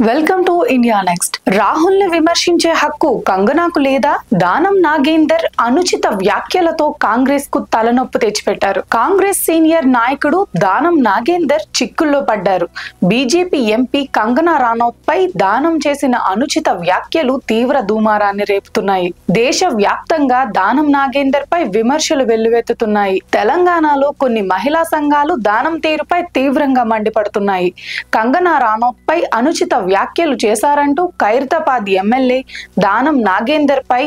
Welcome to India next. Rahul ని విమర్శించే హక్కు కంగనాకు లేదా? దానం నాగేందర్ అనుచిత వ్యాఖ్యలతో కాంగ్రెస్ కు తలనొప్పి తెచ్చిపెట్టారు. కాంగ్రెస్ సీనియర్ నాయకుడు దానం నాగేందర్ చిక్కుల్లో పడ్డారు. బీజేపీ ఎంపీ కంగనా రనౌత్ పై దానం చేసిన అనుచిత వ్యాఖ్యలు తీవ్ర దుమారాన్ని రేపుతున్నాయి. దేశ వ్యాప్తంగా దానం నాగేందర్ పై విమర్శలు వెల్లువెత్తుతున్నాయి. తెలంగాణలో కొన్ని మహిళా సంఘాలు దానం తీరుపై తీవ్రంగా మండిపడుతున్నాయి. కంగనా రనౌత్ పై అనుచిత వ్యాఖ్యలు చేశారంటూ ఖైరతాబాద్ ఎమ్మెల్యే దానం నాగేందర్ పై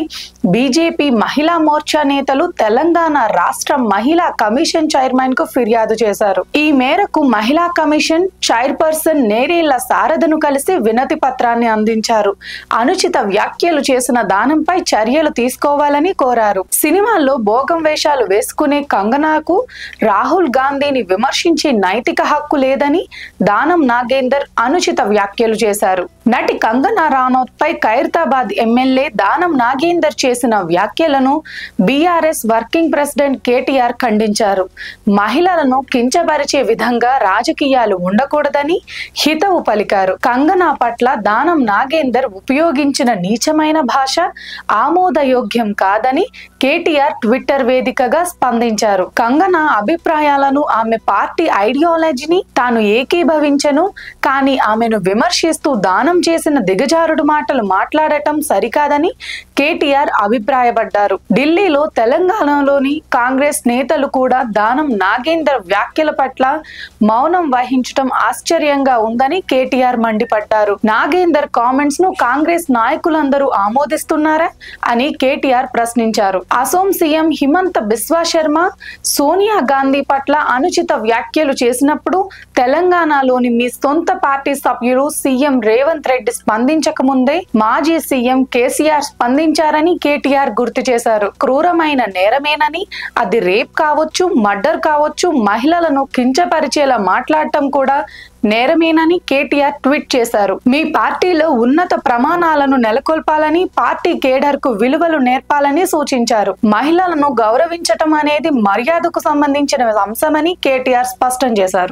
బీజేపీ మహిళా మోర్చా నేతలు తెలంగాణ రాష్ట్ర మహిళా కమిషన్ చైర్మన్ కు ఫిర్యాదు చేశారు. ఈ మేరకు మహిళా కమిషన్ చైర్పర్సన్ నేరేళ్ల శారదను కలిసి వినతి పత్రాన్ని అందించారు. అనుచిత వ్యాఖ్యలు చేసిన దానంపై చర్యలు తీసుకోవాలని కోరారు. సినిమాల్లో భోగం వేషాలు వేసుకునే కంగనాకు రాహుల్ గాంధీని విమర్శించే నైతిక హక్కు లేదని దానం నాగేందర్ అనుచిత వ్యాఖ్యలు చేశారు. నటి కంగనా రనౌత్ పై ఖైరతాబాద్ ఎమ్మెల్యే దానం నాగేందర్ చేసిన వ్యాఖ్యలను బీఆర్ఎస్ వర్కింగ్ ప్రెసిడెంట్ కేటీఆర్ ఖండించారు. మహిళలను కించపరిచే విధంగా రాజకీయాలు ఉండకూడదని హితవు పలికారు. కంగనా పట్ల దానం నాగేందర్ ఉపయోగించిన నీచమైన భాష ఆమోదయోగ్యం కాదని కేటీఆర్ ట్విట్టర్ వేదికగా స్పందించారు. కంగనా అభిప్రాయాలను, ఆమె పార్టీ ఐడియాలజీని తాను ఏకీభవించను, కానీ ఆమెను విమర్శిస్తూ దానం చేసిన దిగజారుడు మాటలు మాట్లాడటం సరికాదని కేటీఆర్ అభిప్రాయపడ్డారు. ఢిల్లీలో తెలంగాణలోని కాంగ్రెస్ నేతలు కూడా దానం నాగేందర్ వ్యాఖ్యల పట్ల మౌనం వహించడం ఆశ్చర్యంగా ఉందని కేటీఆర్ మండిపడ్డారు. నాగేందర్ కామెంట్స్ ను కాంగ్రెస్ నాయకులందరూ ఆమోదిస్తున్నారా అని కేటీఆర్ ప్రశ్నించారు. అసోం సీఎం హిమంత బిస్వా శర్మ సోనియా గాంధీ పట్ల అనుచిత వ్యాఖ్యలు చేసినప్పుడు తెలంగాణలోని మీ సొంత పార్టీ సభ్యులు సీఎం రేవంత్ రెడ్డి స్పందించక ముందే మాజీ సీఎం కేసీఆర్ స్పందించారని కేటీఆర్ గుర్తు చేశారు. క్రూరమైన నేరమేనని, అది రేప్ కావచ్చు, మర్డర్ కావచ్చు, మహిళలను కించపరిచేలా మాట్లాడటం కూడా నేరమేనని కేటీఆర్ ట్వీట్ చేశారు. మీ పార్టీలో ఉన్నత ప్రమాణాలను నెలకొల్పాలని, పార్టీ కేడర్ కు విలువలు నేర్పాలని సూచించారు. మహిళలను గౌరవించటం అనేది మర్యాదకు సంబంధించిన అంశమని కేటీఆర్ స్పష్టం చేశారు.